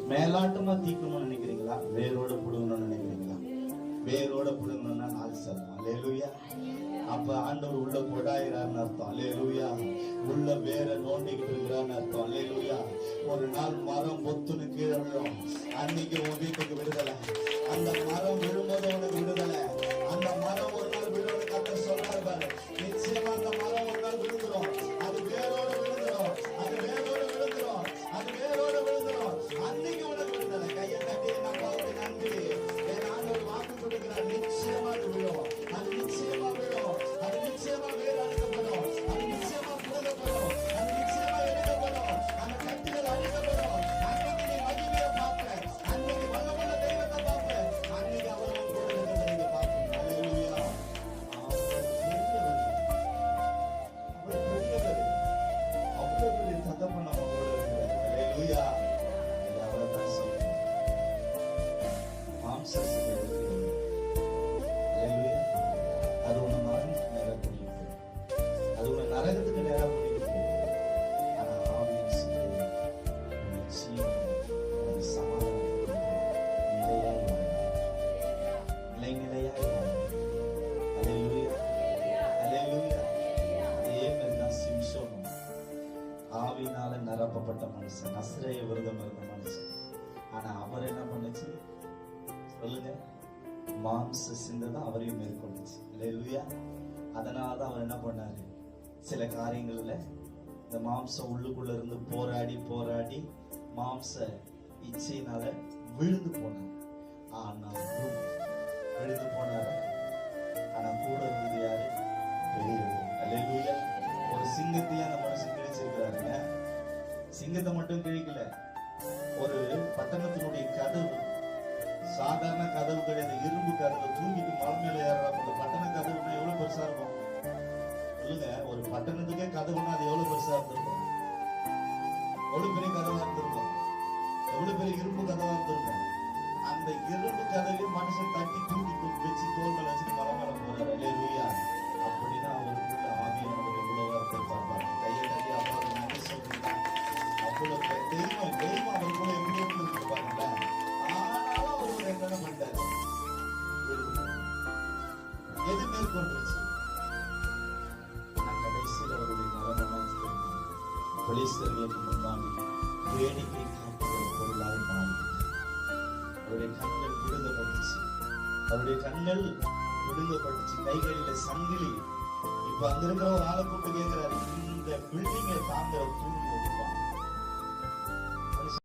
மேலாட்டமா தீக்கணும்னு நினைக்கிறீங்களா? வேரோட புடுங்கணும்னு நினைக்கிறீங்களா? வேரோட புடுங்கணும்னா நாள் செல்லும். அல்லேலூயா. அப்ப ஆண்டவர் உள்ள கொடாயிரான்னு அர்த்தம். அல்லேலூயா. உள்ள வேற நோண்டிக்கிட்டு இருக்கிறான்னு அர்த்தம். அல்லேலூயா. ஒரு நாள் மரம் பொத்துன்னு கீழே விழும். அன்னைக்கு உன் வீட்டுக்கு விடுதலை. அந்த மரம் விழும்போது உனக்கு விடுதலை. அந்த மரம் ஒரு நாள் விழுவது கத்த சொல்றாரு. நிச்சயமா அந்த மரம் ஒரு நாள் விழுந்துரும். அது வேரோட விழுந்துரும். அது வேரோட விழுந்துரும். அது வேரோட விழுந்துரும். அன்னைக்கு உனக்கு விடுதலை. கையை தட்டி நான் பார்த்து நன்றி. என் ஆண்டவர் வாக்கு கொடுக்கிறார். நிச்சயமா அது விழும். அது நிச்சயமா விழும். அது நிச்சயமா வேறு அழிக்கப்படும். அது நிச்சயமா புழுகப்படும். அது நிச்சயமா எடுக்கப்படும். அந்த கட்டிகள் அழிக்கப்படும். அன்னைக்கு நீ மகிமையை பார்ப்ப. அன்னைக்கு வல்லமுள்ள தெய்வத்தை பார்ப்ப. அன்னைக்கு அவர் கூட இருக்கிறத நீங்க பார்ப்பீங்க. அல்லேலூயா. அவ்வளவு பெரிய தகப்பன் நம்ம கூட இருக்கிறார். அல்லேலூயா. அவ்வளவுதான் சொல்றேன். மாம்சத்துக்கு இருக்கிறது. அல்லேலூயா. அது உன்னை மரணத்துக்கு நேரம் பண்ணிட்டு, அது உன்னை நரகத்துக்கு நேரம் பண்ணிட்டு, ஆனா ஆவியின் சிந்தை உன்னை ஜீவன், உன்னை சமாதானத்துக்கு நிலையாய் நிலையாய் அல்லேலூயா. அல்லேலூயா. அதே மாதிரிதான் சிம்சோனும் ஆவியினால நிரப்பப்பட்ட மனுஷன், நசரேய விரதம் இருந்த மனுஷன். ஆனா அவர் என்ன பண்ணுச்சு சொல்லுங்க? மாம்ச சிந்தை தான் அவரையும் மேற்கொண்டுச்சு. அல்லேலூயா. அதனாலதான் அவர் என்ன பண்ணாரு? சில காரியங்கள்ல இந்த மாம்சம் உள்ளுக்குள்ள இருந்து போராடி போராடி மாம்ச இச்சையினால விழுந்து போனார். ஆனாலும் விழுந்து போனார். ஆனா கூட இருந்தது யாரு? பெரியவர். அல்லேலூயா. ஒரு சிங்கத்தையும் அந்த மனுஷன் கிழிச்சிருக்கிறாருங்க. சிங்கத்தை மட்டும் கிழிக்கல, ஒரு பட்டணத்தினுடைய கதவு, சாதாரண கதவு கிடையாது, இரும்பு கதவு, தூங்கிட்டு மலை மேல ஏறாங்க. அந்த பட்டண கதவுனா எவ்வளவு பெருசா இருக்கும் சொல்லுங்க? ஒரு பட்டணத்துக்கே கதவுனா அது எவ்வளவு பெருசா இருந்திருக்கும்? எவ்வளவு பெரிய கதவா இருந்திருக்கும்? எவ்வளவு பெரிய இரும்பு கதவா இருந்திருக்கும்? அந்த இரும்பு கதவையும் மனுஷன் தட்டி தூக்கி வச்சு தோல் மேல வச்சு மலை மேல போறாரு. அல்லேலூயா. அப்படின்னா அவருக்குள்ள ஆவியானவர் எவ்வளவு வார்த்தை பார்ப்பாரு. கையை தட்டி அப்பாவுக்கு நன்றி சொல்றீங்க. அவ்வளவு தெய்வம் தெய்வம் அவருக்குள்ள எப்படி இருந்து பாருங்களா. ஆனாலும் அவர் என்ன பண்ணிட்டாரு? எது மேற்கொண்டுச்சு? கடைசியில் அவருடைய நலனமாக போலீஸ்களுக்கு முன்னாடி வேடிக்கை காட்டுகிற பொருளாய் மாறி அவருடைய கண்கள் விடுங்கப்பட்டுச்சு. அவருடைய கண்கள் விடுங்கப்பட்டுச்சு. கைகளில சங்கிலி. இப்ப அங்க இருக்கிற ஒரு ஆளை கூப்பிட்டு கேட்கிறாரு, இந்த பில்டிங்கை தாங்க தூங்கி வைப்பான்.